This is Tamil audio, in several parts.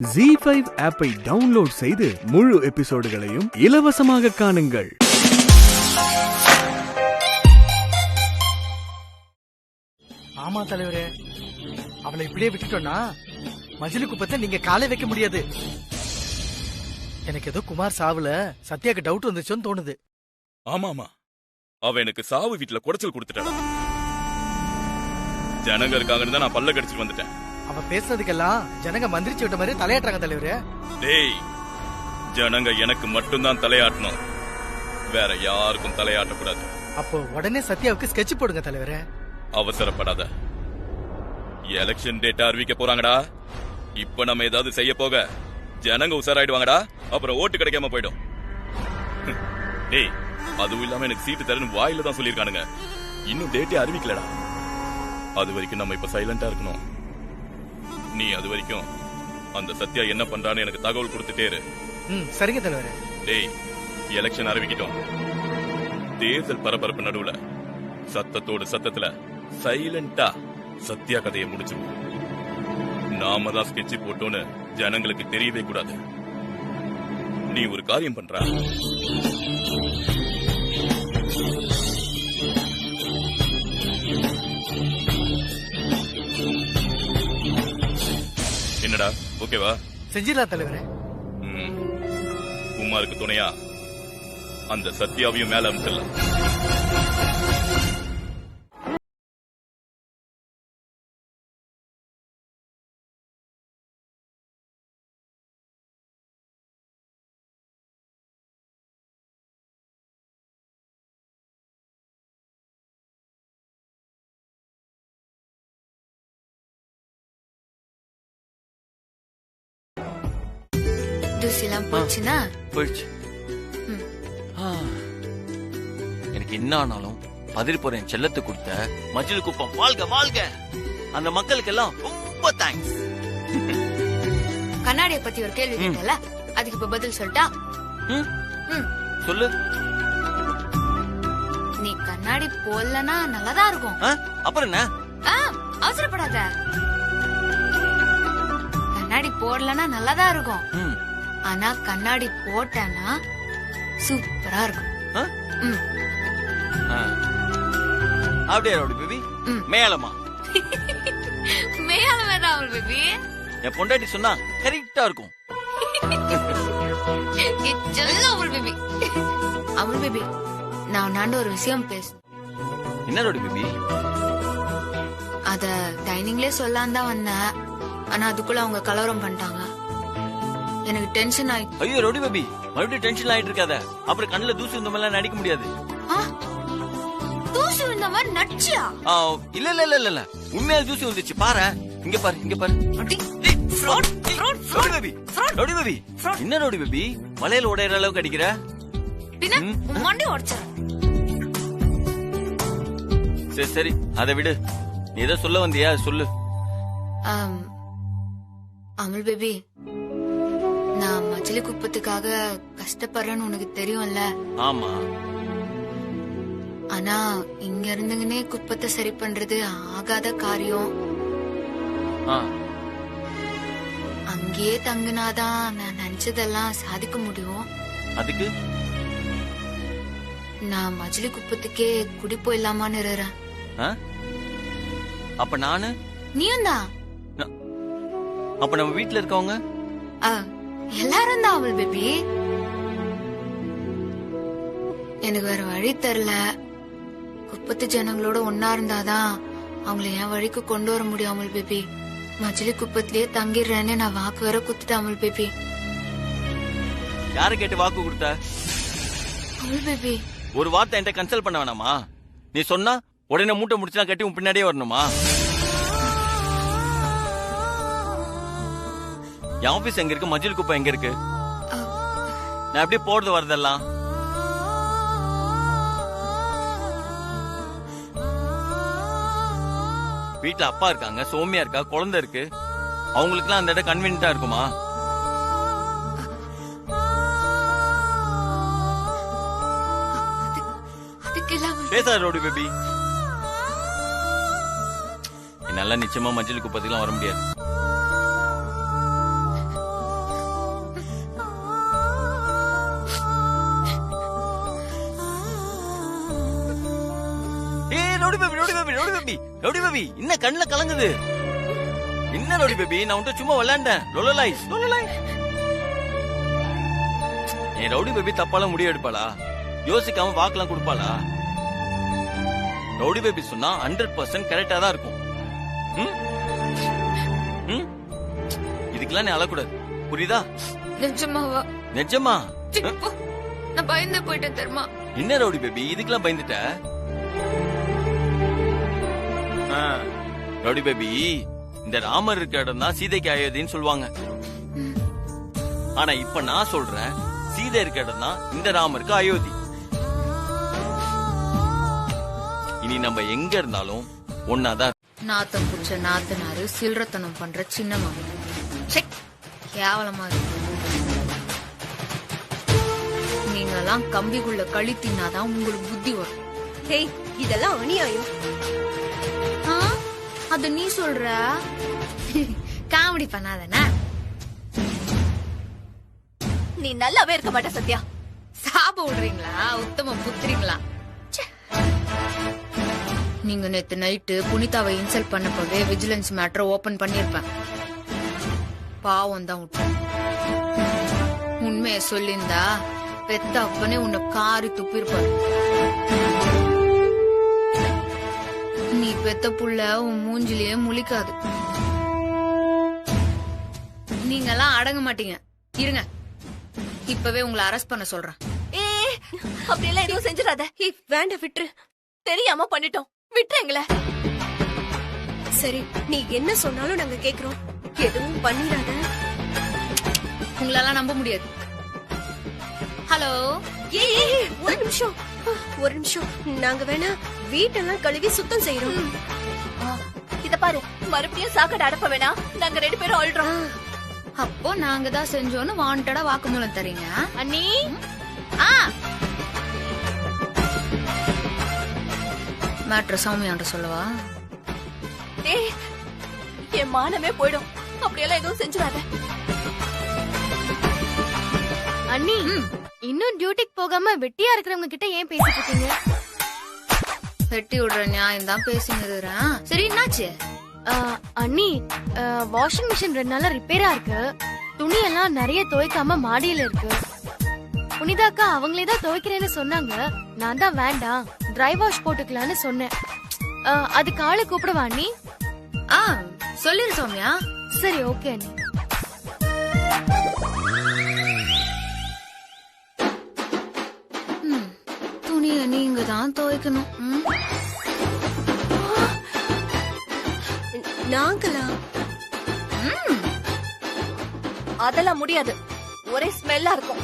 ZEE5 ஆப்பை டவுன்லோட் செய்து முழு எபிசோடுகளையும் இலவசமாக காணுங்கள். ஆமா தலைவரே, அவளை இப்படியே விட்டுட்டோம்னா மஜிலி குப்பத்தை நீங்க காலை வைக்க முடியாது. எனக்கு ஏதோ குமார் சாவுல சத்யாக்கு டவுட் வந்துச்சோன்னு தோணுது. ஆமாமா, அவ எனக்கு சாவு வீட்டுல குடைச்சல் கொடுத்துட்டா. ஜனங்க இருக்காங்கன்னு தான் நான் பல்ல கடிச்சிட்டு வந்துட்டேன். அவ பேசுனதுக்கெல்லாம் ஜனங்க மந்திரிச்சு விட்ட மாதிரி தலையாட்டுறாங்க தலைவரே. டேய், ஜனங்க எனக்கு மட்டும்தான் தலையாட்டணும், வேற யாருக்கும் தலையாட்டக்கூடாது. அப்போ உடனே சத்யாவுக்கு ஸ்கெட்ச் போடுங்க தலைவரே. அவசரப்படாத, எலெக்ஷன் டேட்டா அறிவிக்க போறாங்கடா. இப்ப நம்ம ஏதாவது செய்ய போக ஜனங்க உசாராயிடுவாங்கடா, அப்புறம் ஓட்டு கிடைக்காம போயிடும். டேய், அதுவும் இல்லாம எனக்கு சீட்டு தரேன்னு வாயில தான் சொல்லிருக்கானுங்க, இன்னும் டேட்டே அறிவிக்கலடா. அது வரைக்கும் நம்ம இப்ப சைலண்டா இருக்கணும். நீ அது வரைக்கும் அந்த சத்யா என்ன பண்றான்னு எனக்கு தகவல் கொடுத்துட்டே இரு. சரிங்க தலைவரே. டேய், எலெக்ஷன் அறிவிக்கிட்டோம். தேர்தல் பரபரப்பு நடுவுல சத்தத்தோடு சத்தத்துல சைலண்டா சத்யா கதையை முடிச்சிருவோம். நாம தான் ஸ்கெட்ச் போட்டோன்னு ஜனங்களுக்கு தெரியவே கூடாது. நீ ஒரு காரியம் பண்ற, என்னடா ஓகேவா? செஞ்சிடலாம் தலைவரே. குமாருக்கு துணையா அந்த சத்யாவையும் மேல அனுப்பிடலாம். போயிடுச்சு. எனக்கு என்ன ஆனாலும் பதில் போற என் செல்லத்தை கொடுத்த மஜிலி குப்பம் வாழ்க வாழ்க. அந்த மக்களுக்கு எல்லாம் ரொம்ப தேங்க்ஸ். கண்ணாடியை பத்தி ஒரு கேள்வி கேட்டல, அதுக்கு இப்ப பதில் சொல்லிட்டா? சொல்லு. நீ கண்ணாடி போடலனா நல்லாதான் இருக்கும். அப்புறம் என்ன? அவசரப்படாத. கண்ணாடி போடலனா நல்லாதான் இருக்கும், ஆனா கண்ணாடி போட்டனா சூப்பரா இருக்கும். அப்படியே பேபி மேலமா மேலமேதான் அவள் பேபி. என் பொண்டாட்டி சொன்னா கரெக்டா இருக்கும். அவள் பேபி, அவள் பேபி, நான் நாண்டு ஒரு விஷயம் பேச. என்ன ரோடி பேபி? அத டைனிங்லயே சொல்லான் தான் வந்தேன், ஆனா அதுக்குள்ள அவங்க கலவரம் பண்ணிட்டாங்க. எனக்கு டென்ஷன் ஆயிடுச்சு. ஐயோ ரோடி பேபி, மறுபடியும் டென்ஷன் ஆயிட்டு இருக்காத. அப்புறம் கண்ணுல தூசி இந்த மாதிரி நடிக்க முடியாது. தூசி இந்த மாதிரி நடிச்சியா? இல்ல இல்ல இல்ல இல்ல, உண்மையால தூசி வந்துச்சு. பாரு, இங்க பாரு, இங்க பாரு. ரோடி பேபி, என்ன ரோடி பேபி மலையில உடையற அளவுக்கு அடிக்கிற? மண்டி உடைச்ச. சரி சரி, அதை விடு. நீ ஏதோ சொல்ல வந்தியா, சொல்லு. அமல் பேபி, நான் மஜிலி குப்பத்துக்காக கஷ்டப்படுறேன்னு உனக்கு தெரியும்ல? ஆமா. ஆனா இங்க இருந்துங்கன்னே குப்பத்தை சரி பண்றது ஆகாத காரியம். அங்கேயே தங்குனாதான் நான் நினைச்சதெல்லாம் சாதிக்க முடியும். அதுக்கு நான் மஜிலி குப்பத்துக்கே குடி போயிடலாமான்னு இருக்கிறேன். அப்ப நானு நீயும் தான். அப்ப நம்ம வீட்டுல இருக்கவங்க எல்லாரும் தான் அவள் பேபி. எனக்கு வேற வழி தெரியல. குப்பத்து ஜனங்களோட ஒன்னா இருந்தாதான் அவங்களை என் வழிக்கு கொண்டு வர முடியும் அமல் பேபி. மஜிலி குப்பத்திலேயே தங்கிடுறேன்னு நான் வாக்கு வேற குத்துட்டேன் அமல் பேபி. யார கேட்டு வாக்கு கொடுத்த? அமல் பேபி, ஒரு வார்த்தை என்கிட்ட கன்சல்ட் பண்ண வேணாமா? நீ சொன்னா உடனே மூட்டை முடிச்சுலாம் கட்டி உன் பின்னாடியே வரணுமா? என் ஆபீஸ் எங்க இருக்கு, மஜிலி குப்பை எங்க இருக்கு? நான் எப்படி போறது வரதெல்லாம்? வீட்டுல அப்பா இருக்காங்க, சோமியா இருக்கா, குழந்தை இருக்கு. அவங்களுக்கு எல்லாம் அந்த இடம் கன்வீனியன்டா இருக்குமா? பேசாத ரோடி பேபி. என்னால நிச்சயமா மஜிலி குப்பத்துக்கு வர முடியாது. Rowdy baby rowdy baby rowdy baby rowdy baby என்ன கண்ணுல கலங்குது? என்ன ரவுடி பேபி? நான் உன்கிட்ட சும்மா விளையாண்டேன். லொலலாய்ஸ் லொலலாய்ஸ். என் ரவுடி பேபி தப்பால முடிவு எடுப்பாளா? யோசிக்காம வாக்கெல்லாம் கொடுப்பாளா? ரவுடி பேபி சொன்னா 100% கரெக்டா தான் இருக்கும். இதுக்கெல்லாம் நீ அழக்கூடாது, புரியுதா? நிஜமாவா? நிஜமா? நான் பயந்து போயிட்டேன் தெரியுமா? என்ன ரவுடி பேபி இதுக்கெல்லாம் பயந்துட்ட? ரவுடி பேபி, இந்த ராமர் இருக்க இடம் தான் சீதைக்கு அயோத்தின்னு சொல்லுவாங்க. ஆனா இப்ப நான் சொல்றேன், சீதை இருக்க இடம் தான் இந்த ராமருக்கு அயோத்தி. இனி நம்ம எங்க இருந்தாலும் ஒன்னாதான். நாத்தம் புடிச்ச நாத்தனாரு சில்றத்தனம் பண்ற சின்ன மகன். கேவலமா இருக்கு. நீங்கெல்லாம் கம்பிக்குள்ள களி தின்னாதான் உங்களுக்கு புத்தி வரும். ஹேய், இதெல்லாம் அநியாயம். அது நீ சொல்ற. காமெடி பண்ணாதானே? நீ நல்லாவே இருக்க மாட்ட சத்யா. சாப விடுறீங்களா? உத்தம புத்திரீங்களா? நீங்க நேத்து நைட்டு புனிதாவை இன்சல்ட் பண்ணப்பவே விஜிலன்ஸ் மேட்டர் ஓபன் பண்ணிருப்பேன். பாவம் தான் விட்டு. உண்மைய சொல்லிருந்தா பெத்த அப்பனே உன்னை காரி துப்பிருப்பாரு. நீ பெத்த புள்ள உன் மூஞ்சிலேயே முழிக்காது. நீங்க எல்லாம் அடங்க மாட்டீங்க. இருங்க, இப்பவே உங்களை அரெஸ்ட் பண்ண சொல்றேன். அப்படி எல்லாம் எதுவும் செஞ்சிடாத. வேண்டாம், விட்டுரு. தெரியாம பண்ணிட்டோம், விட்டுருங்கள. சரி, நீ என்ன சொன்னாலும் நாங்க கேக்குறோம். எதுவும் பண்ணிடாத. உங்களெல்லாம் நம்ப முடியாது. ஹலோ, ஒரு நிமிஷம், ஒரு நிமிஷம். நாங்க வேணா வீட்டெல்லாம் கழுவி சுத்தம் செய்யறோம். இத பாரு, மறுபடியும் சாக்கடை அடப்ப வேணா. நாங்க 2 பேரும் ஆள்றோம். அப்போ நாங்க தான் செஞ்சோன்னு வாண்டடா வாக்குமூலம் தரீங்க அண்ணி? மேட்ரு சௌமியான்ற சொல்லவா? என் மானமே போயிடும். அப்படியெல்லாம் எதுவும் செஞ்சிடாத அண்ணி. இன்னும் டியூட்டிக்கு போகாம வெட்டியா இருக்கிறவங்க கிட்ட ஏன் பேசிட்டு இருக்கீங்க? வெட்டி விடுற நியாயம் தான் பேசினுறேன். சரி, என்னாச்சு? அண்ணி, வாஷிங் மிஷின் 2 நாளா ரிப்பேரா இருக்கு. துணி எல்லாம் நிறைய துவைக்காம மாடியில இருக்கு. புனிதாக்கா அவங்களே தான் துவைக்கிறேன்னு சொன்னாங்க. நான் தான் வேண்டாம், ட்ரை வாஷ் போட்டுக்கலான்னு சொன்னேன். அதுக்கு ஆளு கூப்பிடுவா அண்ணி? சொல்லிரு சௌமியா. சரி, ஓகே அண்ணி. துணிய நீங்க தான் துவைக்கணும். நாங்களா? அதெல்லாம் முடியாது, ஒரே ஸ்மெல்லா இருக்கும்.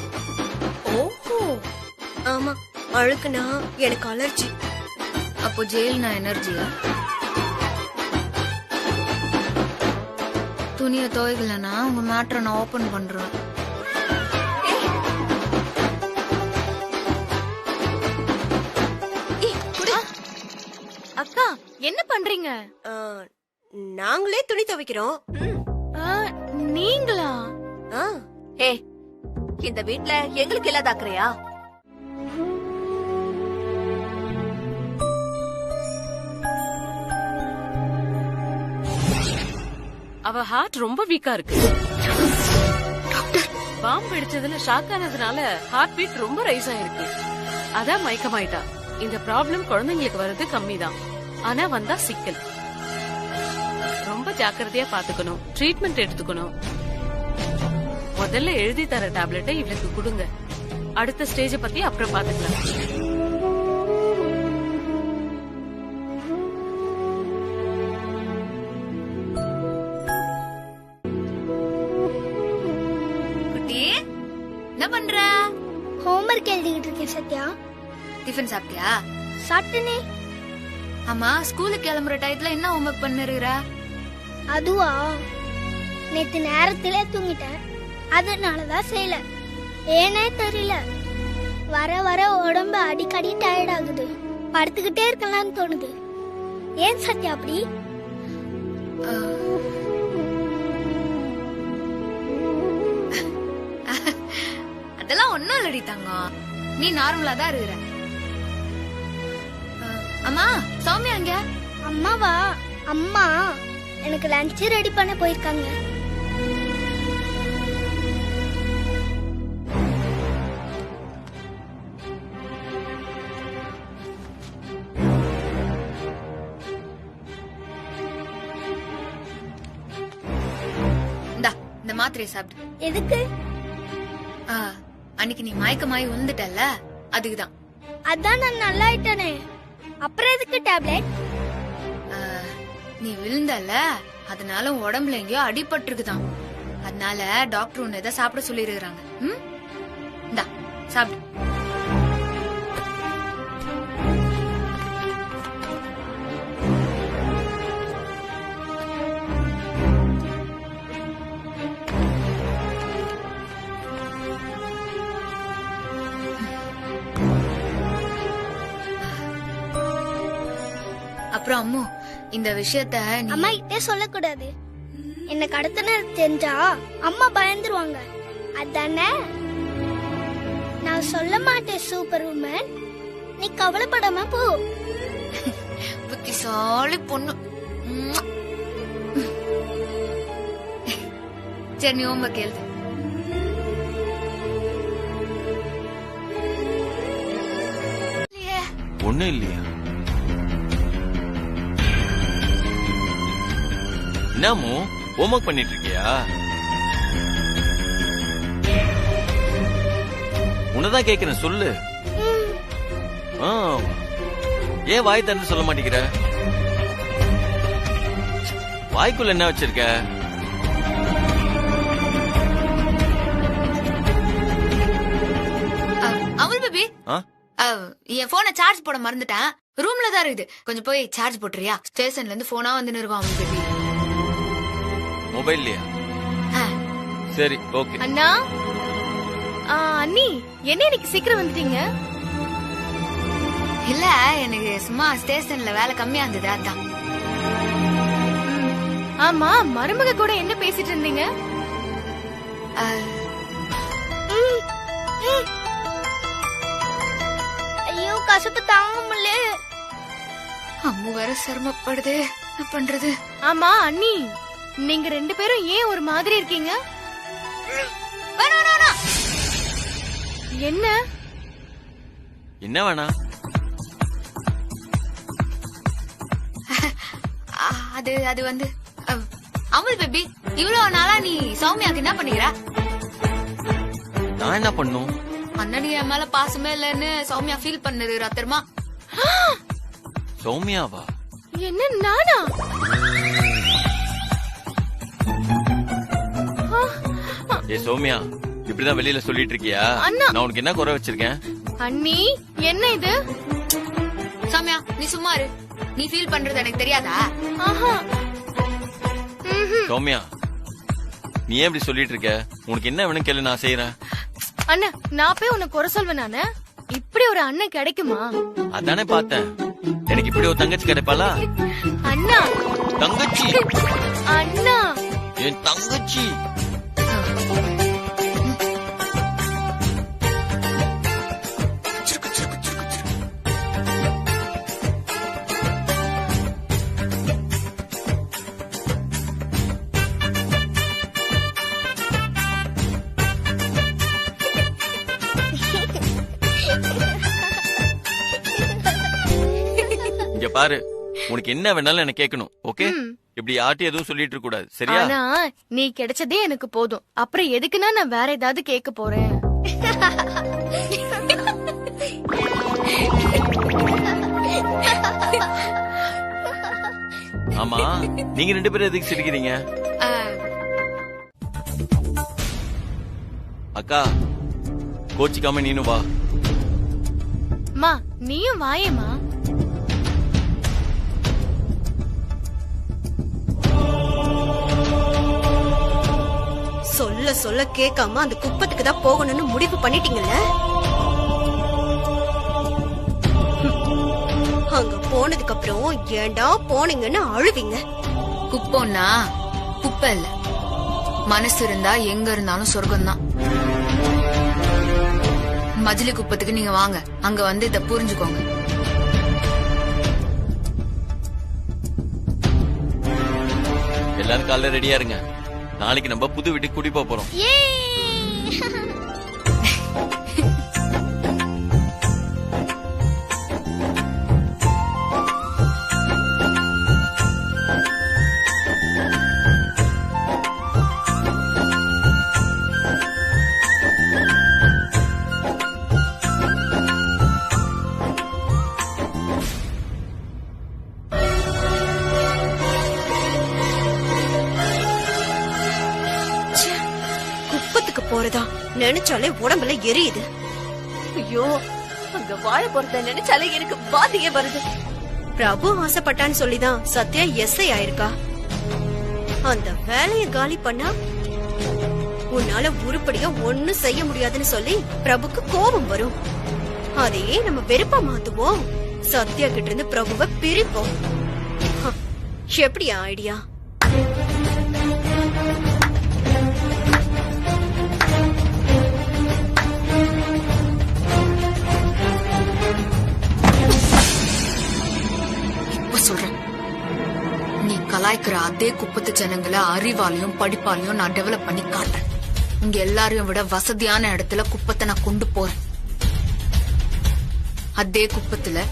ஓஹோ, ஆமா, அழுக்குனா எனக்கு அலர்ஜி. அப்போ ஜெயில்னா எனர்ஜியா? துணிய துவைக்கலன்னா உங்க மேட்டரை நான் ஓபன் பண்றேன். அக்கா, என்ன பண்றீங்க? நாங்களே துணி துவைக்கிறோம். நீங்களா? இந்த வீட்ல எங்களுக்கு இல்லாதாக்குறியா? அவ ஹார்ட் ரொம்ப வீக்கா இருக்கு. பாம்பு வெடிச்சதுல ஷாக் ஆனதுனால ஹார்ட் பீட் ரொம்ப ரைஸ் ஆயிருக்கு. அதான் மயக்கமாயிட்டா. இந்த ப்ராப்ளம் குழந்தைங்களுக்கு வர்றது கம்மிதான், ஆனா வந்தா சிக்கல். ரொம்ப ஜாக்கிரதையா பாத்துக்கணும், ட்ரீட்மெண்ட் எடுத்துக்கணும். முதல்ல எழுதி தர டேப்லெட்டை இவளுக்கு கொடுங்க. அடுத்த ஸ்டேஜ பத்தி அப்புறம் பாத்துக்கலாம். என்ன பண்ற? ஹோம்வொர்க் எழுதிட்டு இருக்கேன் சத்யா. டிஃபன் சாப்பிட்டியா? சாப்பிட்டனே. ஆமா, ஸ்கூலுக்கு கிளம்புற டயத்துல என்ன ஹோம்வொர்க் பண்ணுறீங்க? அதுவா, நேத்து நேரத்திலே தூங்கிட்டேன், அதனாலதான் செய்யல. ஏனே தெரியல, வர வர உடம்பு அடிக்கடி டயர்ட் ஆகுது. படுத்துக்கிட்டே இருக்கலாம்னு தோணுது. ஏன் சத்யா அப்படி? அதெல்லாம் ஒன்னும் இல்லடி தங்கம், நீ நார்மலா தான் இருக்கிற. அம்மா சௌமியா அங்க. அம்மாவா? அம்மா எனக்கு லஞ்ச் ரெடி பண்ண போயிருக்காங்க. இந்தா இந்த மாத்திரையை சாப்பிடு. எதுக்கு? அன்னைக்கு நீ மயக்கமாயி விழுந்துட்டல்ல, அதுக்குதான். அதான் நான் நல்லா ஆயிட்டேனே, அப்புறம் எதுக்கு டேப்லெட்? நீ விழுந்தல்ல, அதனால உடம்புல எங்கேயோ அடிபட்டிருக்குதான். அதனால டாக்டர் உன்னை எதை சாப்பிட சொல்லி இருக்கிறாங்க. இந்தா சாப்பிடு. அப்புறம் அம்மு, இந்த விஷயத்த அம்மா கிட்டே சொல்லக்கூடாது. என்ன கடத்தின தெரிஞ்சா அம்மா பயந்துருவாங்க. அதானே? நான் சொல்ல மாட்டேன் சூப்பர் உமன், நீ கவலைப்படாம போ. புத்திசாலி பொண்ணு. சரி நீ ஓம்ப கேள்வி. ஒண்ணும் இல்லையா? என்னமோ ஹோம்வொர்க் பண்ணிட்டு இருக்கியா? உன்னதான் கேக்குறேன், சொல்லு. ஏன் வாய் திறந்து சொல்ல மாட்டேங்கிற? வாய்க்குள்ள என்ன வச்சிருக்க? அமுல் பேபி, என் போனை சார்ஜ் போட மறந்துட்டேன். ரூம்ல தான் இருக்குது, கொஞ்சம் போய் சார்ஜ் போட்டுறியா? ஸ்டேஷன்ல இருந்து போனா வந்து இருக்கும். அமுல் பேபி மொபைல்லையா? சரி ஓகே. அண்ணா, அண்ணி என்ன இன்னைக்கு சீக்கிரம் வந்துட்டீங்க? இல்ல, எனக்கு சும்மா ஸ்டேஷன்ல வேலை கம்மியா இருந்தது, அதான். ஆமா, மருமக கூட என்ன பேசிட்டு இருந்தீங்க? ஐயோ கசப்பு தாங்க முடியல. அம்மு வேற சிரமப்படுது, என்ன பண்றது? ஆமா அண்ணி, நீங்க ரெண்டு பேரும் ஏன் ஒரு மாதிரி இருக்கீங்க? என்ன என்ன வேணா? அது வந்து அமுல் பேபி, இவ்வளவு நாளா நீ சௌமியாக்கு என்ன பண்ணிக்கிற? நான் என்ன பண்ணும்? அண்ணன் என் மேல பாசமே இல்லன்னு சௌமியா ஃபீல் பண்ணது ராத்திரமா. சௌமியாவா? என்ன நானா? ஏ சௌமியா, இப்படிதான் வெளியில சொல்லிட்டு இருக்கியா? அண்ணா, நான் உனக்கு என்ன குறை வச்சிருக்கேன்? அண்ணி என்ன இது? சௌமியா நீ சும்மா இரு, நீ ஃபீல் பண்றது எனக்கு தெரியாதா? சௌமியா, நீ ஏன் இப்படி சொல்லிட்டு இருக்க? உனக்கு என்ன வேணும் கேளு, நான் செய்யறேன். அண்ணா, நான் போய் உன்னை குறை சொல்வேன் நானு? இப்படி ஒரு அண்ணன் கிடைக்குமா? அதானே பார்த்தேன், எனக்கு இப்படி ஒரு தங்கச்சி கிடைப்பாளா? அண்ணா, தங்கச்சி? அண்ணா, என் தங்கச்சி. இங்க பாரு, உனக்கு என்ன வேணாலும் எனக்கு கேட்கணும், ஓகே? இப்படி யார்ட்டி எதுவும் சொல்லிட்டு இருக்க கூடாது, சரியா? ஆனா நீ கிடைச்சதே எனக்கு போதும். அப்புறம் எதுக்குன்னா நான் வேற ஏதாவது கேட்க போறேன்? ஆமா, நீங்க ரெண்டு பேரும் எதுக்கு சிரிக்கிறீங்க? அக்கா, கோச்சிக்காம நீனும் வா. மா நீயும் வாயேமா. சொல்ல சொல்ல கேட்காம அந்த குப்பத்துக்கு தான் போகணும்னு முடிவு பண்ணிட்டீங்கல்ல? அங்க போனதுக்கு அப்புறம் ஏண்டா போனீங்கன்னு அழுவீங்க. குப்பம்னா குப்பை இல்ல, மனசு இருந்தா எங்க இருந்தாலும் சொர்க்கம் தான். மஜிலி குப்பத்துக்கு நீங்க வாங்க, அங்க வந்து இத புரிஞ்சுக்கோங்க. எல்லாரும் காலைல ரெடியா இருங்க. நாளைக்கு நம்ம புது வீட்டுக்கு குடி போறோம். போறதா நினைச்சாலே உடம்புல எரியுது. ஐயோ, அங்க வாழ போறத நினைச்சாலே எனக்கு பாதியே வருது. பிரபு ஆசைப்பட்டான்னு சொல்லிதான் சத்யா எஸ்ஐ ஆயிருக்கா. அந்த வேலைய காலி பண்ணா உன்னால உருப்படியா ஒண்ணும் செய்ய முடியாதுன்னு சொல்லி பிரபுக்கு கோபம் வரும். அதையே நம்ம வெறுப்பா மாத்துவோம். சத்யா கிட்ட இருந்து பிரபுவை பிரிப்போம். எப்படியா ஐடியா? சொல்றேன், நீ கலாய்க்கிற அதே குப்பத்து ஜனங்களை அறிவாலையும் படிப்பாலையும் நான் டெவலப் பண்ணி காட்டுறேன். உங்க எல்லாரையும் விட வசதியான இடத்துல குப்பத்தை நான் கொண்டு போறேன். அதே குப்பத்துல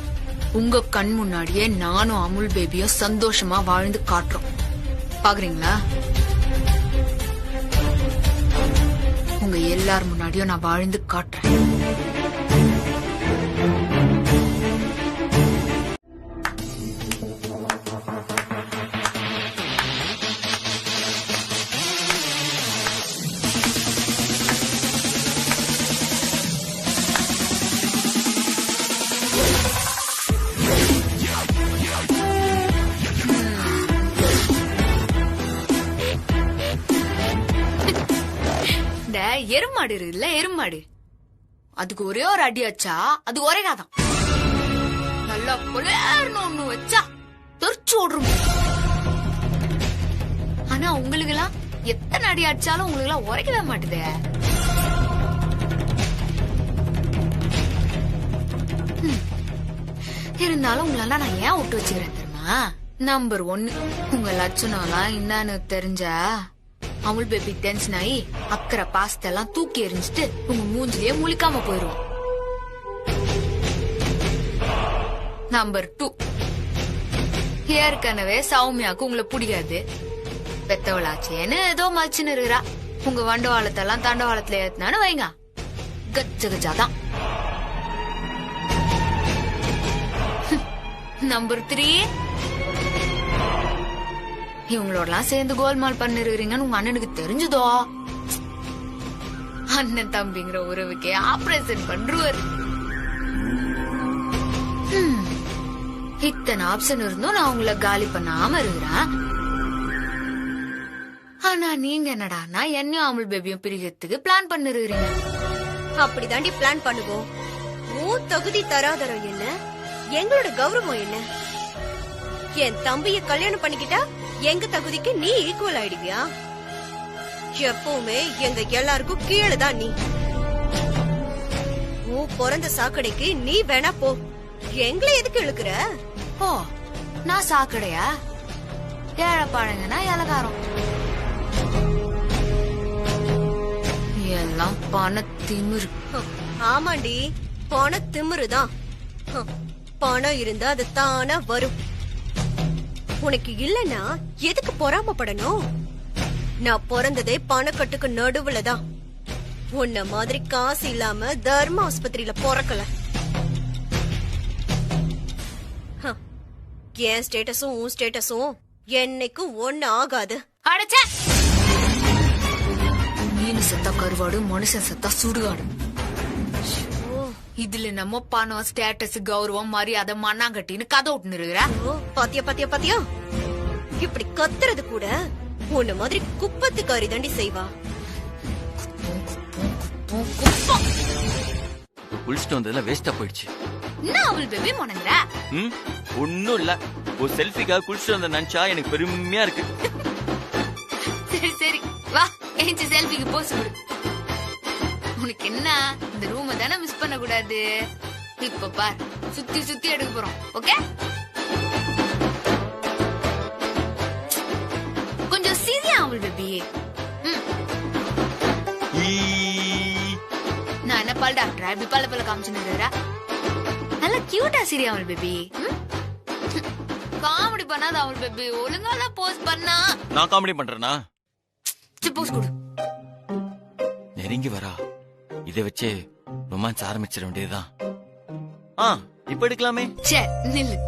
உங்க கண் முன்னாடியே நானும் அமுல் பேபியும் சந்தோஷமா வாழ்ந்து காட்டுறோம். பாக்குறீங்களா? உங்க எல்லார் முன்னாடியும் நான் வாழ்ந்து காட்டுறேன். எருமாடு இருக்குல்ல, எருமாடு, அதுக்கு ஒரே ஒரு அடி வச்சா அது ஒரேகாதான். நல்லா பொலேர்னு ஒண்ணு வச்சா தெரிச்சு ஓடுறோம். ஆனா உங்களுக்கு எல்லாம் எத்தனை அடி அடிச்சாலும் உங்களுக்கு எல்லாம் உரைக்கவே மாட்டுதே. இருந்தாலும் உங்களெல்லாம் நான் ஏன் விட்டு வச்சுக்கிறேன் தெரியுமா? நம்பர் 1, உங்க லட்சணம் எல்லாம் என்னன்னு தெரிஞ்சா அமுல் பேபி டென்ஷன் ஆகி அக்கறை பாசத்தெல்லாம் தூக்கி எறிஞ்சிட்டு உங்க மூஞ்சிலேயே முழிக்காம போயிருவோம். நம்பர் 2, ஏற்கனவே சௌமியாக்கு உங்களை பிடிக்காது. பெத்தவளாச்சேன்னு ஏதோ மச்சின்னு இருக்கிறா. உங்க வண்டவாளத்தெல்லாம் தண்டவாளத்துல ஏத்தினான்னு வைங்க, கச்ச கச்சாதான். நம்பர் 3, இவங்களோடலாம் சேர்ந்து கோல்மால் பண்ணிருக்கீங்கன்னு உங்க அண்ணனுக்கு தெரிஞ்சதோ, அண்ணன் தம்பிங்கிற உறவுக்கே ஆபரேஷன் பண்றாரு. இத்தனை ஆப்ஷன் இருந்தும் நான் உங்களை காலி பண்ணாம இருக்கிறேன். ஆனா நீங்க என்னடானா என்னையும் அமுல் பேபியும் பிரிக்கிறதுக்கு பிளான் பண்ணிருக்கீங்க. அப்படிதாண்டி பிளான் பண்ணுவோம். உன் தகுதி தராதரம் என்ன, எங்களோட கௌரவம் என்ன? என் தம்பிய கல்யாணம் பண்ணிக்கிட்டா எங்க தகுதிக்கு நீ ஈக்குவல் ஆயிடுவியா? எப்பவுமே எங்க எல்லாருக்கும் கீழேதான் நீ. உன் பிறந்த சாக்கடைக்கு நீ வேணா போ, எங்களை எதுக்கு இழுக்கிற? ஓ, நான் சாக்கடையா? ஏழப்பாடுங்கன்னா இலகாரம். எல்லாம் பண திமிரு. ஆமாண்டி, பண திமிருதான். பணம் இருந்தா அது தானா வரும். உனக்கு இல்லன்னா எதுக்கு பொறாமப்படணும்? நான் பிறந்ததே பணக்கட்டுக்கு நடுவுலதான். உன்ன மாதிரி காசு இல்லாம தர்ம ஆஸ்பத்திரியில பிறக்கல. என் ஸ்டேட்டஸும் உன் ஸ்டேட்டஸும் என்னைக்கும் ஒண்ணு ஆகாது. அடைச்ச மீன் செத்தா கருவாடு, மனுஷன் செத்தா சுடுகாடு. இதுல நம்ம பணம், ஸ்டேட்டஸ், கௌரவம், மரியாதை, மண்ணாங்கட்டின்னு கதை விட்டுன்னு இருக்கிற. பாத்தியா பாத்தியா பாத்தியா, இப்படி கத்துறது கூட உன்ன மாதிரி குப்பத்துக்காரி தாண்டி செய்வா. குளிச்சுட்டு வந்ததுல வேஸ்டா போயிடுச்சு. என்ன அவள் பேபி முனங்குற? ஒன்னும் இல்ல, ஒரு செல்ஃபிக்காக குளிச்சுட்டு வந்த நினைச்சா எனக்கு பெருமையா இருக்கு. சரி சரி வா, ஏஞ்சி செல்ஃபிக்கு போஸ் கொடு. உனக்கு என்ன, இந்த ரூமை தானே மிஸ் பண்ண கூடாது. இப்ப பார், சுத்தி சுத்தி எடுக்க போறோம். ஓகே, கொஞ்சம் அமுல் பேபி. நான் என்ன பால் டாக்டரா இப்படி பல பல காமிச்சுன்னு நல்லா கியூட்டா சிரி அமுல் பேபி. காமெடி பண்ணாத அமுல் பேபி, ஒழுங்கா போஸ்ட் பண்ணா. நான் காமெடி பண்றேனா? போஸ்ட் கொடு. நெருங்கி வரா, இதை வச்சு ரொமான்ஸ் ஆரம்பிச்சிட வேண்டியதுதான். இப்ப எடுக்கலாமே. சே நில்லு.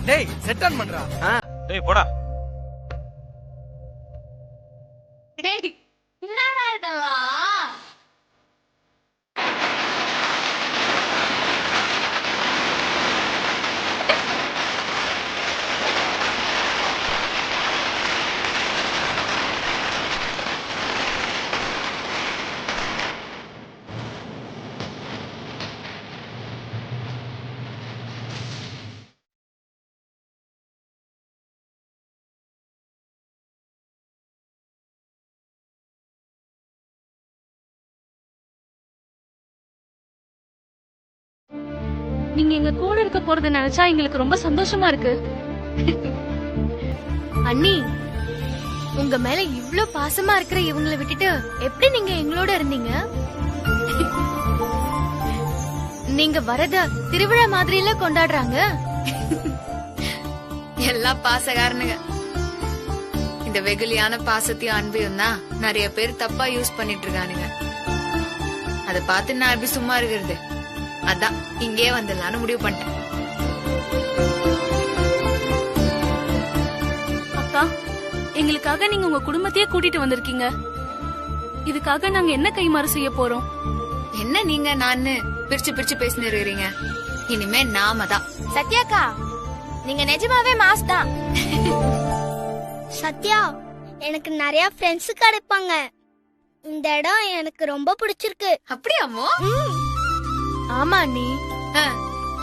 டேய் செட் ஆன் பண்றா. டேய் போடா. டேய் என்னடா இதெல்லாம்? நீங்க எங்க கூட இருக்க போறது நினைச்சா எங்களுக்கு ரொம்ப சந்தோஷமா இருக்கு. அண்ணி, உங்க மேல இவ்ளோ பாசமா இருக்கிற இவங்களை விட்டுட்டு எப்படி நீங்க எங்களோட இருந்தீங்க? நீங்க வரத திருவிழா மாதிரி எல்லாம் கொண்டாடுறாங்க. எல்லாம் பாசகாரனுங்க. இந்த வெகுலியான பாசத்தையும் அன்பையும் தான் நிறைய பேர் தப்பா யூஸ் பண்ணிட்டு இருக்கானுங்க. அத பார்த்து நான் எப்படி சும்மா இருக்கிறது? அதான் இங்கே வந்துடலான்னு முடிவு பண்ணிட்டேன். அக்கா, எங்களுக்காக நீங்க உங்க குடும்பத்தையே கூட்டிட்டு வந்திருக்கீங்க. இதுக்காக நாங்க என்ன கைமாறு செய்ய போறோம்? என்ன நீங்க நான்னு பிரிச்சு பிரிச்சு பேசினு இருக்கிறீங்க? இனிமே நாம தான். சத்யாக்கா, நீங்க நிஜமாவே மாஸ் தான். சத்யா, எனக்கு நிறைய ஃப்ரெண்ட்ஸ் கிடைப்பாங்க. இந்த இடம் எனக்கு ரொம்ப பிடிச்சிருக்கு. அப்படியாமோ? ஆமா அண்ணி,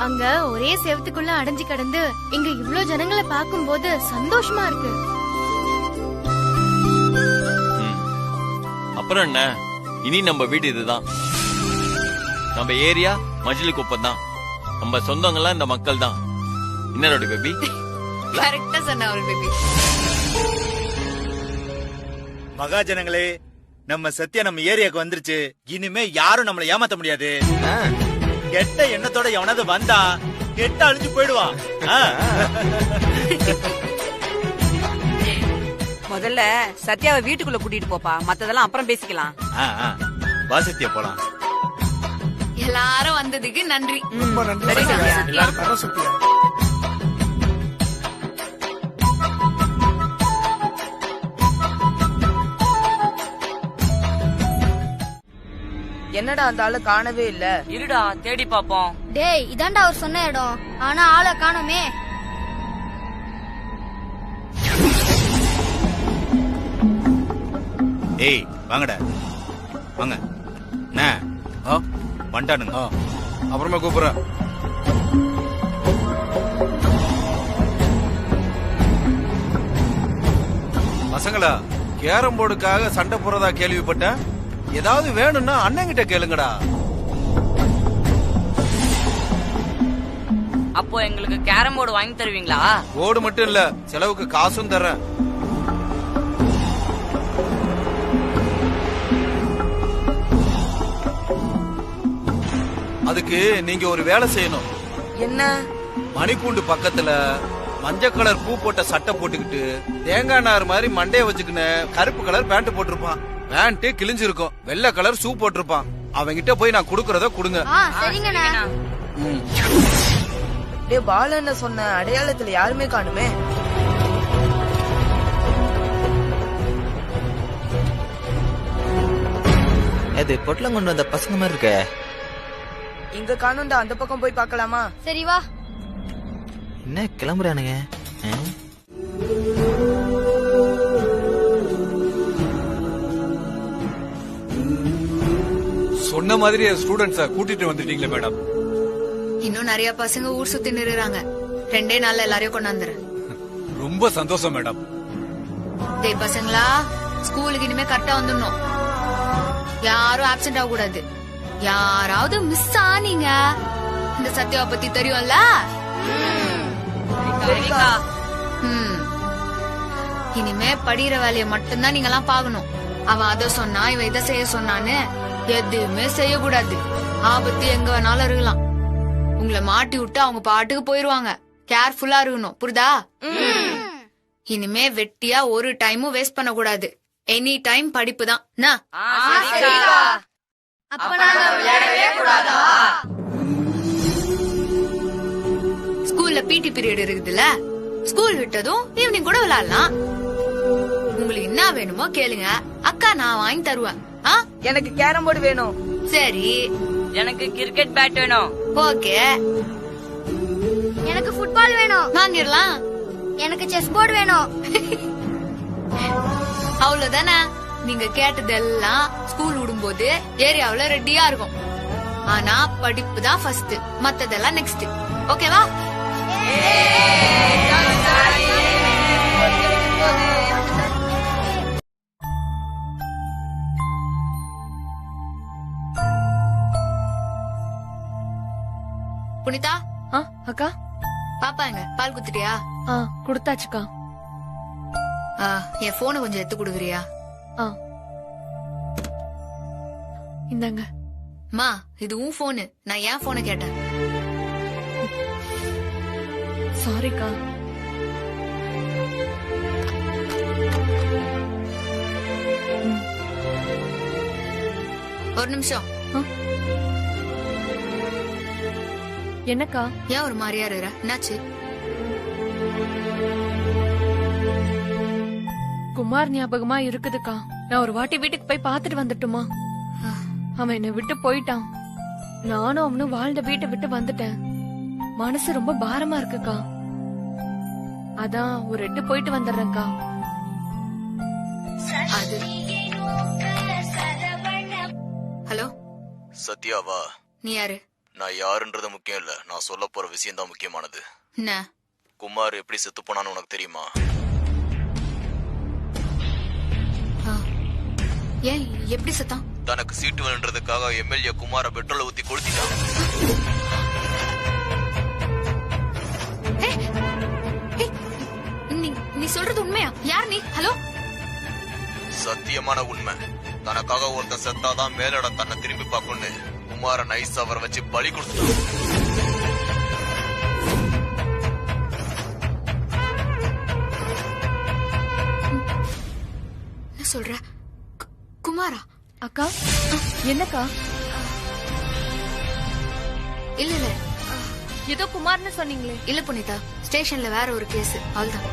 அங்க ஒரே செவத்துக்குள்ள அடைஞ்சு கிடந்து இங்க இவ்ளோ ஜனங்களை பாக்கும்போது சந்தோஷமா இருக்கு. அப்புறம் என்ன, இனி நம்ம வீடு இதுதான். நம்ம ஏரியா மஜிலிக்குப்பம் தான். நம்ம சொந்தங்கள்லாம் இந்த மக்கள் தான். என்ன பேபி? கரெக்டா சொன்ன பேபி. மகாஜனங்களே, நம்ம சத்யா நம்ம ஏரியாக்கு வந்துருச்சு. இனிமே யாரும் நம்மள ஏமாத்த முடியாது. கெட்ட எண்ணத்தோட எவனாவது வந்தா கெட்ட அழிஞ்சு போயிடுவான். முதல்ல சத்யாவை வீட்டுக்குள்ள கூட்டிட்டு போப்பா, மத்ததெல்லாம் அப்புறம் பேசிக்கலாம். வா சத்யா போலாம். எல்லாரும் வந்ததுக்கு நன்றி. ரொம்ப நன்றி சத்யா. எல்லாரும் தர சத்யா. என்னடா அந்த ஆளு காணவே இல்ல. இருடா தேடி பாப்போம். டேய் இதாண்டா அவர் சொன்ன இடம், ஆனா ஆளை காணோமே. ஏய் வாங்கடா வாங்க. என்ன வந்துட்டானுங்க. அப்புறமா கூப்பிடுறேன். பசங்களா, கேரம் போர்டுக்காக சண்டை போறதா கேள்விப்பட்டேன். ஏதாவது வேணும்னா அண்ணன் கிட்ட கேளுங்கடா. அப்போ எங்களுக்கு கேரம் போர்டு வாங்கி தருவீங்களா? போர்டு மட்டும் இல்ல, செலவுக்கு காசும் தர்றேன். அதுக்கு நீங்க ஒரு வேலை செய்யணும். என்ன? மணிப்பூண்டு பக்கத்துல மஞ்சள் கலர் பூ போட்ட சட்டை போட்டுக்கிட்டு தேங்காய் நார் மாதிரி மண்டைய வச்சுக்கின்னு கருப்பு கலர் பேண்ட் போட்டிருப்பான். பேண்ட் கிழிஞ்சிருக்கும். வெள்ளை கலர் ஷூ போட்டிருப்பான். அவங்கிட்ட போய் நான் குடுக்கறத குடுங்க. சரிங்கண்ணா. டே பாலன்னு சொன்ன அடையாளத்துல யாருமே காணுமே. அது பொட்டலம் கொண்டு வந்த பசங்க மாதிரி இருக்க. இங்க காணும்டா, அந்த பக்கம் போய் பார்க்கலாமா? சரி வா. என்ன கிளம்புறானுங்க? சொன்ன மாதிரி ஸ்டூடெண்ட்ஸ கூட்டிட்டு வந்துட்டீங்களே மேடம். இன்னும் நிறைய பசங்க ஊர் சுத்தி நிறுறாங்க. 2 நாள்ல எல்லாரையும் கொண்டாந்துறேன். ரொம்ப சந்தோஷம் மேடம். டேய் பசங்களா, ஸ்கூலுக்கு இனிமே கரெக்டா வந்துடணும். யாரும் ஆப்சென்ட் ஆக கூடாது. யாராவது மிஸ் ஆனீங்க, இந்த சத்யாவை பத்தி தெரியும்ல. இனிமே படிக்கிற வேலையை மட்டும்தான் நீங்க எல்லாம் பாக்கணும். அவன் அதை சொன்னா, இவன் இதை செய்ய சொன்னான்னு எதுவுமே செய்யக்கூடாது. ஆபத்து எங்க வேணாலும் இருக்கலாம். உங்களை மாட்டி விட்டு அவங்க பாட்டுக்கு போயிருவாங்க. கேர்ஃபுல்லா இருக்கணும், புரியுதா? இனிமே வெட்டியா ஒரு டைமும் வேஸ்ட் பண்ண கூடாது. எனி டைம் படிப்பு தான். ஸ்கூல்ல பிடி பீரியட் இருக்குதுல்ல, ஸ்கூல் விட்டதும் ஈவினிங் கூட விளையாடலாம். உங்களுக்கு என்ன வேணுமோ கேளுங்க, அக்கா நான் வாங்கி தருவேன். எனக்கு கேரம் போர்டு வேணும். சரி. எனக்கு கிரிக்கெட் பேட் வேணும். ஓகே. எனக்கு ஃபுட்பால் வேணும். வாங்கிடலாம். எனக்கு செஸ் போர்டு வேணும். அவ்வளவுதானே. நீங்க கேட்டதெல்லாம் ஸ்கூல் விடும்போது ஏரியாவுல ரெடியா இருக்கும். ஆனா படிப்பு தான் ஃபர்ஸ்ட், மத்ததெல்லாம் நெக்ஸ்ட். ஓகேவா? புனிதா. அக்கா பாப்பா எங்க? பால் குத்துட்டியா? குடுத்தாச்சுக்கா. என் போனை கொஞ்சம் எடுத்து கொடுக்குறியா? இந்தாங்க. மா, இது உன் போனு. நான் என் போனை கேட்டேன். சாரிக்கா. ஒரு நிமிஷம். என்னக்கா? ஏன் ஒரு மாதிரியா இருற? என்னாச்சு? குமார் ஞாபகமா இருக்குதுக்கா. நான் ஒரு வாட்டி வீட்டுக்கு போய் பாத்துட்டு வந்துட்டுமா? அவன் என்னை விட்டு போயிட்டான். நானும் அவனும் வாழ்ந்த வீட்டை விட்டு வந்துட்டேன். மனசு ரொம்ப பாரமா இருக்குக்கா. அதான் ஒரு 8 போயிட்டு வந்துடுறேன்க்கா. ஹலோ சத்யாவா? நீ யாரு? நான் யாருன்றது முக்கியம் இல்ல, நான் சொல்ல போற விஷயம் தான் முக்கியமானது. என்ன? குமார் எப்படி செத்து போனான்னு உனக்கு தெரியுமா? ஏன், எப்படி செத்தான்? தனக்கு சீட்டு வேணுன்றதுக்காக எம்எல்ஏ குமார பெட்ரோலை ஊத்தி கொளுத்திட்டான். நீ சொல்றது உண்மையா? யார் நீ? ஹலோ? சத்தியமான உண்மை. தனக்காக ஒருத்தன் செத்தாதான் மேலிடம் தன்னை திரும்பி பார்க்கணும்னு குமார நைஸ் அவரை வச்சு பலி கொடுத்துட்டான். என்ன சொல்ற? குமாரா? அக்கா என்னக்கா? இல்ல இல்ல ஏதோ குமார்னு சொன்னீங்களே. இல்ல புனிதா, ஸ்டேஷன்ல வேற ஒரு கேஸ், அவ்வளவுதான்.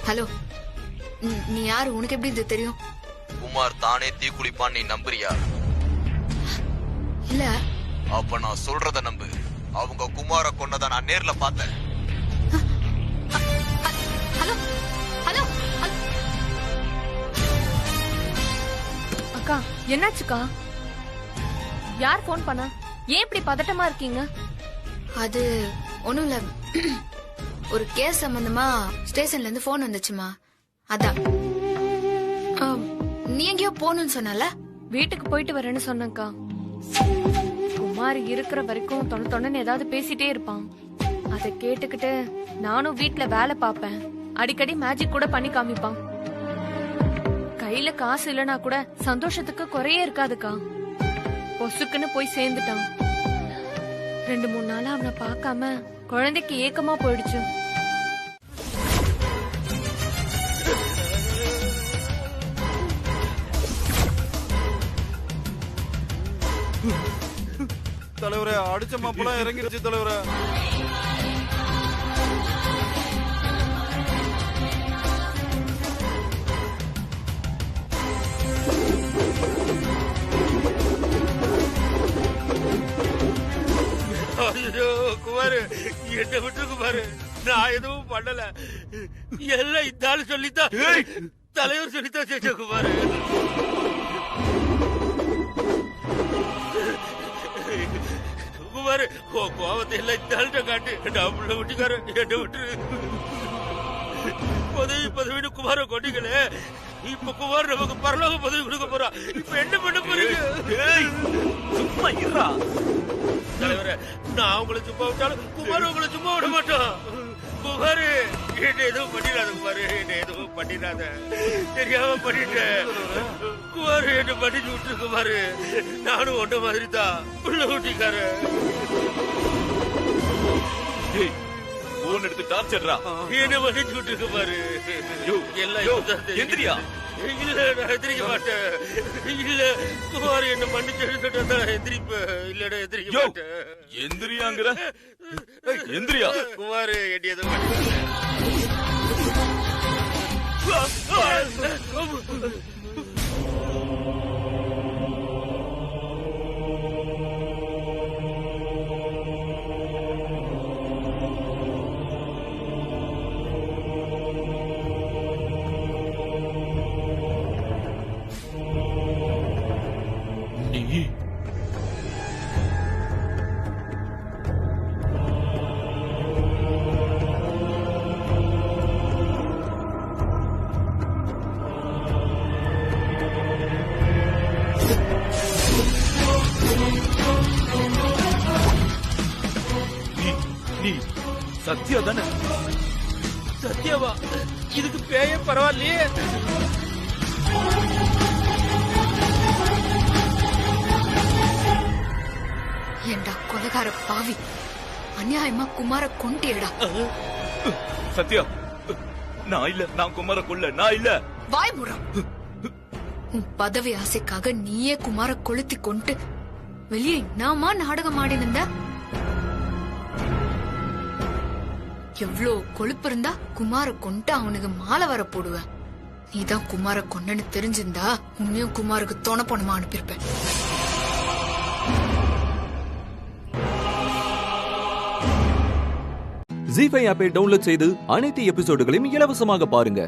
ஹலோ, நீ யாரு? உனக்கு எப்படி இது தெரியும்? குமார் தானே தீக்குளிப்பான், நீ நம்புறியா? இல்ல. அப்ப நான் சொல்றத நம்பு. அவங்க குமார கொன்னத நான் நேர்ல பார்த்தேன். ஹலோ ஹலோ அக்கா, என்னாச்சுக்கா? யார் போன் பண்ணா? ஏன் இப்படி பதட்டமா இருக்கீங்க? அது ஒண்ணும் இல்ல, ஒரு கேஸ் சம்பந்தமா ஸ்டேஷன்ல இருந்து போன் வந்துச்சுமா, அதான். நீ எங்கேயோ போகணும்னு சொன்னல? வீட்டுக்கு போயிட்டு வரேன்னு சொன்னக்கா. குமார் இருக்கிற வரைக்கும் தொண்ணு ஏதாவது பேசிட்டே இருப்பான். அதை கேட்டுக்கிட்டு நானும் வீட்டுல வேலை பார்ப்பேன். அடிக்கடி மேஜிக் கூட பண்ணி காமிப்பான். கையில காசு இல்லனா கூட சந்தோஷத்துக்கு குறையே இருக்காதுக்கா. பொசுக்குன்னு போய் சேர்ந்துட்டான். 2-3 நாளா அவனை பார்க்காம குழந்தைக்கு ஏக்கமா போயிடுச்சு. தலைவரே, அடிச்ச மாப்பெல்லாம் இறங்கிருச்சு தலைவரே. ஐயோ குமாரு, என்ன விட்டு குமாரு, நான் எதுவும் பண்ணல. எல்லாம் இந்த ஆளு சொல்லித்தான், தலைவர் சொல்லித்தான் செஞ்ச குமாரு. குமாரு, கோவத்தை எல்லாம் இந்த ஆள்கிட்ட காட்டு. நான் உள்ள விட்டுக்காரு, என்ன விட்டு. பதவி குமார கொண்டீங்களே, இப்ப குமார் நமக்கு பரலோக பதவி கொடுக்க போறா. இப்ப என்ன பண்ண போறீங்க? சும்மா இருடா தலைவரே. நான் உங்களை சும்மா விட்டாலும் குமார் உங்களை சும்மா விட மாட்டோம். குமாரு, என்ன எதுவும் பண்ணிடாத குமாரு, என்ன எதுவும் பண்ணிடாத. தெரியாம பண்ணிட்டேன் குமாரு, என்ன பண்ணிட்டு விட்டுரு குமாரு. நானும் ஒன்ன மாதிரி தான் உள்ள விட்டிக்காரு. போன் எடுத்து டார்ச்சர்ரா. என்ன பண்ணிட்டு விட்டுரு குமாரு. எல்லாம் எந்திரியா? இல்ல, நான் எந்திரிக்க மாட்டேன். இல்ல குமார், என்ன மன்னிச்சு எந்திரிப்பேன். இல்லடா எந்திரிக்க மாட்டேன். எந்திரியாங்கிற? எந்திரியா? குமார், என்ன எதுவும் சத்யா தானே? சத்யாவா? இதுக்கு பேய பரவாயில்லையே. ஏண்டா கொலைகார பாவி, அநியாயமா குமார கொண்டியடா. சத்யா, நான் இல்ல, நான் குமார கொல்ல, நான் இல்ல. வாய் முறா. உன் பதவி ஆசைக்காக நீயே குமார கொளுத்தி கொண்டு வெளியே நாமா நாடகம் ஆடினிருந்த. எவ்வளோ கொழுப்பு இருந்தா குமார கொண்டு அவனுக்கு மாலை வர போடுவேன். நீதான் குமார கொண்டன்னு தெரிஞ்சிருந்தா உன்னையும் குமாருக்கு தோண போனமா அனுப்பியிருப்பேன். ஜீ5 ஆப்பை டவுன்லோட் செய்து அனைத்து எபிசோடுகளையும் இலவசமாக பாருங்க.